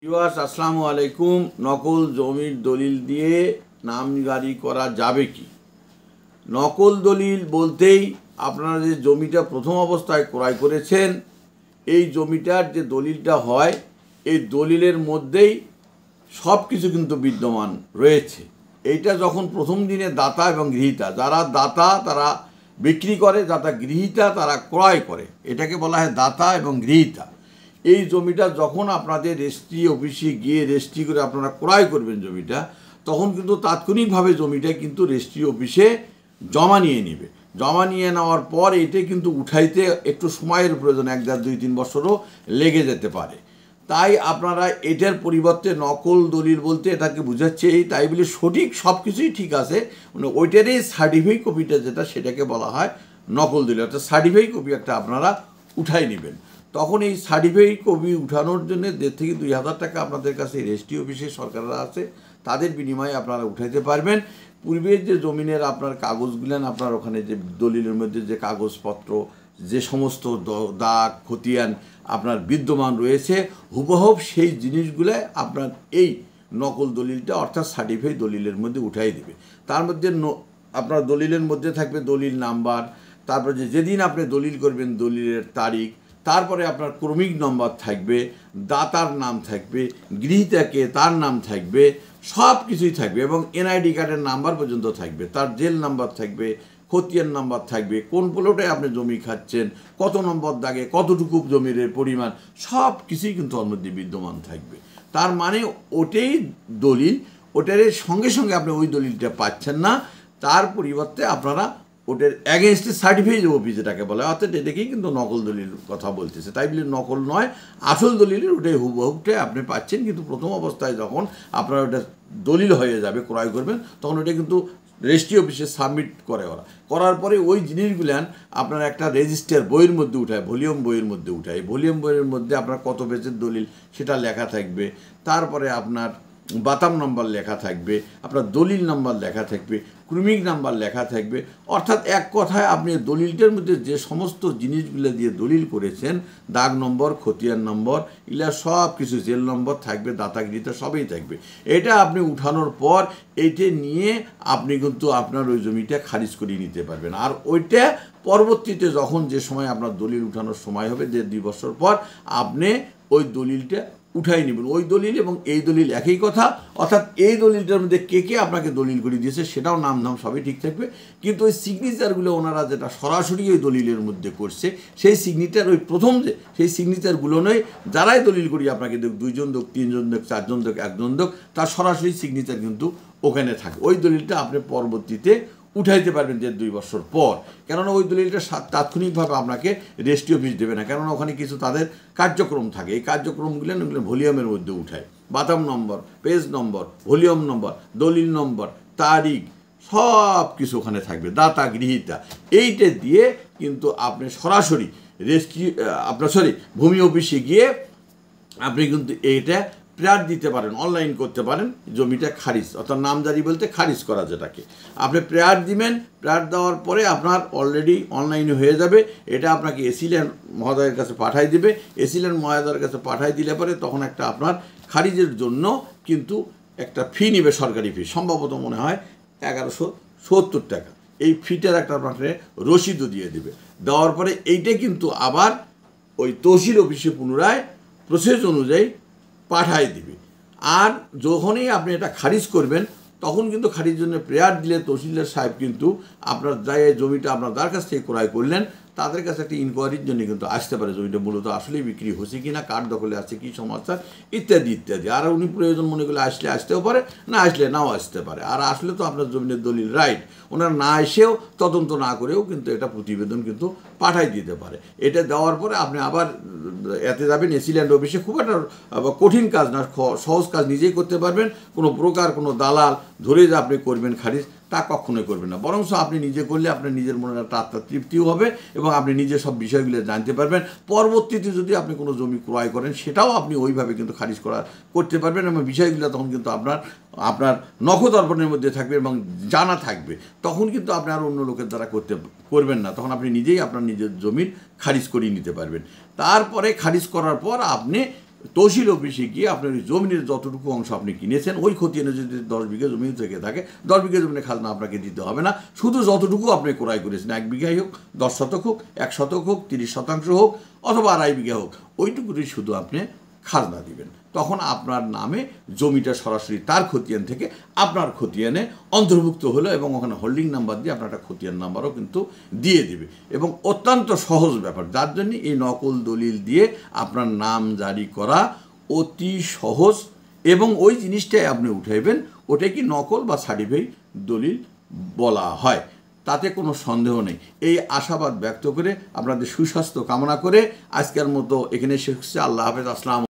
Viewers আসসালামু আলাইকুম। নকল জমির দলিল দিয়ে নামজারি করা যাবে কি? নকল দলিল বলতেই আপনারা যে জমিটা প্রথম অবস্থায় ক্রয় করেছেন, এই জমিটার যে দলিলটা হয়, এই দলিলের মধ্যেই সব কিছু কিন্তু বিদ্যমান রয়েছে। এইটা যখন প্রথম দিনে দাতা এবং গৃহীতা, যারা দাতা তারা বিক্রি করে, যারা গৃহীতা তারা ক্রয় করে, এটাকে বলা হয় দাতা এবং গৃহীতা। এই জমিটা যখন আপনাদের রেজিস্ট্রি অফিসে গিয়ে রেজিস্ট্রি করে আপনারা ক্রয় করবেন জমিটা, তখন কিন্তু তাৎক্ষণিকভাবে জমিটা কিন্তু রেজিস্ট্রি অফিসে জমা নিয়ে নেবে। জমা নিয়ে নেওয়ার পর এটা কিন্তু উঠাইতে একটু সময়ের প্রয়োজন, 1, 2, 3 বছরও লেগে যেতে পারে। তাই আপনারা এটার পরিবর্তে নকল দলিল বলতে এটাকে বুঝাচ্ছে, তাই বলে সঠিক সব কিছুই ঠিক আছে, মানে ওইটারই সার্টিফাইড কপিটা যেটা, সেটাকে বলা হয় নকল দলিল। অর্থাৎ সার্টিফাইড কপি একটা আপনারা উঠাই নেবেন। তখন এই সার্টিফাইড কপি উঠানোর জন্য 1,500 থেকে 2,000 টাকা আপনাদের কাছে রেজিস্ট্রি অফিসে সরকাররা আছে, তাদের বিনিময়ে আপনারা উঠাইতে পারবেন। পূর্বের যে জমিনের আপনার কাগজগুলেন, আপনার ওখানে যে দলিলের মধ্যে যে কাগজপত্র, যে সমস্ত দাগ খতিয়ান আপনার বিদ্যমান রয়েছে, হুবহুব সেই জিনিসগুলো আপনার এই নকল দলিলটা অর্থাৎ সার্টিফাইড দলিলের মধ্যে উঠাই দেবে। তার মধ্যে আপনার দলিলের মধ্যে থাকবে দলিল নাম্বার, তারপরে যেদিন আপনি দলিল করবেন দলিলের তারিখ, তারপরে আপনার ক্রমিক নম্বর থাকবে, দাতার নাম থাকবে, গৃহীতাকে তার নাম থাকবে, সব কিছুই থাকবে এবং এনআইডি কার্ডের নাম্বার পর্যন্ত থাকবে, তার জেল নাম্বার থাকবে, খতিয়ান নাম্বার থাকবে, কোন প্লটে আপনি জমি খাচ্ছেন, কত নম্বর দাগে কতটুকু জমির পরিমাণ, সব কিছুই কিন্তু ওর মধ্যে বিদ্যমান থাকবে। তার মানে ওটাই দলিল, ওটার সঙ্গে সঙ্গে আপনি ওই দলিলটা পাচ্ছেন না, তার পরিবর্তে আপনারা ওটার অ্যাগেনস্টে সার্টিফাইড অফিস যেটাকে বলে, অর্থাৎ এটাকেই কিন্তু নকল দলিল কথা বলতেছে। তাই বলে নকল নয়, আসল দলিলের ওটাই হুবহুবটাই আপনি পাচ্ছেন। কিন্তু প্রথম অবস্থায় যখন আপনার ওটা দলিল হয়ে যাবে, ক্রয় করবেন, তখন ওটা কিন্তু রেজিস্ট্রি অফিসে সাবমিট করে ওরা। করার পরে ওই জিনিসগুলান আপনার একটা রেজিস্টার বইয়ের মধ্যে উঠায়, ভলিউম বইয়ের মধ্যে উঠায়। ভলিউম বইয়ের মধ্যে আপনার কত পেজের দলিল সেটা লেখা থাকবে, তারপরে আপনার বাতাম নম্বর লেখা থাকবে, আপনার দলিল নম্বর লেখা থাকবে, ক্রমিক নাম্বার লেখা থাকবে। অর্থাৎ এক কথায় আপনি দলিলটার মধ্যে যে সমস্ত জিনিসগুলো দিয়ে দলিল করেছেন, দাগ নম্বর, খতিয়ান নম্বর, এগুলা সব কিছু, জেল নম্বর থাকবে, দাতাগৃহীতা সবই থাকবে। এটা আপনি উঠানোর পর এইটা নিয়ে আপনি কিন্তু আপনার ওই জমিটা খারিজ করে নিতে পারবেন। আর ওইটা পরবর্তীতে যখন যে সময় আপনার দলিল উঠানোর সময় হবে, 1-2 বছর পর, আপনি ওই দলিলটা উঠাই নেবেন। ওই দলিল এবং এই দলিল একই কথা, অর্থাৎ এই দলিলটার মধ্যে কে কে আপনাকে দলিল করে দিয়েছে সেটাও নাম সবই ঠিক থাকবে, কিন্তু ওই সিগনেচারগুলো ওনারা যেটা সরাসরি ওই দলিলের মধ্যে করছে, সেই সিগনেচার ওই প্রথম যে সেই সিগনেচারগুলো নয়, যারাই দলিল করি আপনাকে দেখ, 2 জন দেখ, 3 জন দেখ, 4 জন দেখ, 1 জন দেখ, তার সরাসরি সিগনেচার কিন্তু ওখানে থাকে। ওই দলিলটা আপনি পরবর্তীতে উঠাইতে পারবেন 1-2 বছর পর, কেননা ওই দলিলটা তাৎক্ষণিকভাবে আপনাকে রেজিস্ট্রি অফিস দেবে না, কেননা ওখানে কিছু তাদের কার্যক্রম থাকে। এই কার্যক্রমগুলো ভলিউমের মধ্যে উঠায়, বাতাম নম্বর, পেজ নম্বর, ভলিউম নম্বর, দলিল নম্বর, তারিখ, সব কিছু ওখানে থাকবে, দাতা গৃহীতা। এইটা দিয়ে কিন্তু আপনি সরাসরি রেজিস্ট্রি ভূমি অফিসে গিয়ে আপনি কিন্তু এইটা প্রেয়ার দিতে পারেন, অনলাইন করতে পারেন, জমিটা খারিজ, অর্থাৎ নামজারি বলতে খারিজ করা যেটাকে। আপনি প্রেয়ার দিবেন, প্রেয়ার দেওয়ার পরে আপনার অলরেডি অনলাইনে হয়ে যাবে। এটা আপনাকে এসিল্যান্ড মহোদয়ের কাছে পাঠাই দেবে। এসিল্যান্ড মহোদয়ের কাছে পাঠাই দিলে পরে তখন একটা আপনার খারিজের জন্য কিন্তু একটা ফি নেবে, সরকারি ফি, সম্ভবত মনে হয় 1170 টাকা। এই ফিটার একটা আপনাকে রসিদও দিয়ে দেবে। দেওয়ার পরে এইটা কিন্তু আবার ওই তহসিল অফিসে পুনরায় প্রসেস অনুযায়ী পাঠাই দিবে। আর যখনই আপনি এটা খারিজ করবেন, তখন কিন্তু খারিজ জন্য প্রেয়ার দিলে তহসিলদার সাহেব কিন্তু আপনার জমিটা আপনার যার কাছ থেকে ক্রয় করলেন, তাদের কাছে একটা ইনকোয়ারির জন্য কিন্তু আসতে পারে, জমিটা মূলত আসলেই বিক্রি হচ্ছে কি না, কার দখলে আছে, কী সমস্যা, ইত্যাদি ইত্যাদি। আর উনি প্রয়োজন মনে করলে আসতেও পারে, না আসলে নাও আসতে পারে। আর আসলে তো আপনার জমির দলিল রাইট, ওনারা না এসেও তদন্ত না করেও কিন্তু এটা প্রতিবেদন কিন্তু পাঠাই দিতে পারে। এটা দেওয়ার পরে আপনি আবার এতে যাবেন এসিল্যান্ড অফিসে। খুব একটা কঠিন কাজ না, সহজ কাজ, নিজেই করতে পারবেন। কোনো ব্রোকার, কোনো দালাল ধরে যে আপনি করবেন খারিজ, তা কখনোই করবেন না। বরং আপনি নিজে করলে আপনার নিজের মনে একটা আত্মতৃপ্তিও হবে এবং আপনি নিজে সব বিষয়গুলো জানতে পারবেন। পরবর্তীতে যদি আপনি কোনো জমি ক্রয় করেন, সেটাও আপনি ওইভাবে কিন্তু খারিজ করতে পারবেন এবং বিষয়গুলো তখন কিন্তু আপনার নখদর্পণের মধ্যে থাকবে এবং জানা থাকবে। তখন কিন্তু আপনি আর অন্য লোকের দ্বারা করবেন না, তখন আপনি নিজেই আপনার নিজের জমির খারিজ করিয়ে নিতে পারবেন। তারপরে খারিজ করার পর আপনি তহসিল অফিসে গিয়ে আপনার ওই জমির যতটুকু অংশ আপনি কিনেছেন ওই খতিয়ানে যদি 10 বিঘা জমি থেকে থাকে 10 বিঘা জমির খাজনা আপনাকে দিতে হবে না, শুধু যতটুকু আপনি ক্রয় করেছেন 1 বিঘাই হোক, 10 শতক হোক, 1 শতক হোক, 30% হোক অথবা 2.5 বিঘা হোক, ওইটুকুই শুধু আপনি খাজনা দিবেন। তখন আপনার নামে জমিটা সরাসরি তার খতিয়ান থেকে আপনার খতিয়ানে অন্তর্ভুক্ত হলো এবং ওখানে হোল্ডিং নাম্বার দিয়ে আপনার একটা খতিয়ান নাম্বারও কিন্তু দিয়ে দেবে এবং অত্যন্ত সহজ ব্যাপার, যার জন্য এই নকল দলিল দিয়ে আপনার নাম জারি করা অতি সহজ এবং ওই জিনিসটাই আপনি উঠাইবেন, ওটাই কি নকল বা সার্টিফাইড দলিল বলা হয়, তাতে কোনো সন্দেহ নেই। এই আশাবাদ ব্যক্ত করে আপনাদের সুস্বাস্থ্য কামনা করে আজকের মতো এখানে শেষ হচ্ছে। আল্লাহ হাফেজ। আসসালাম।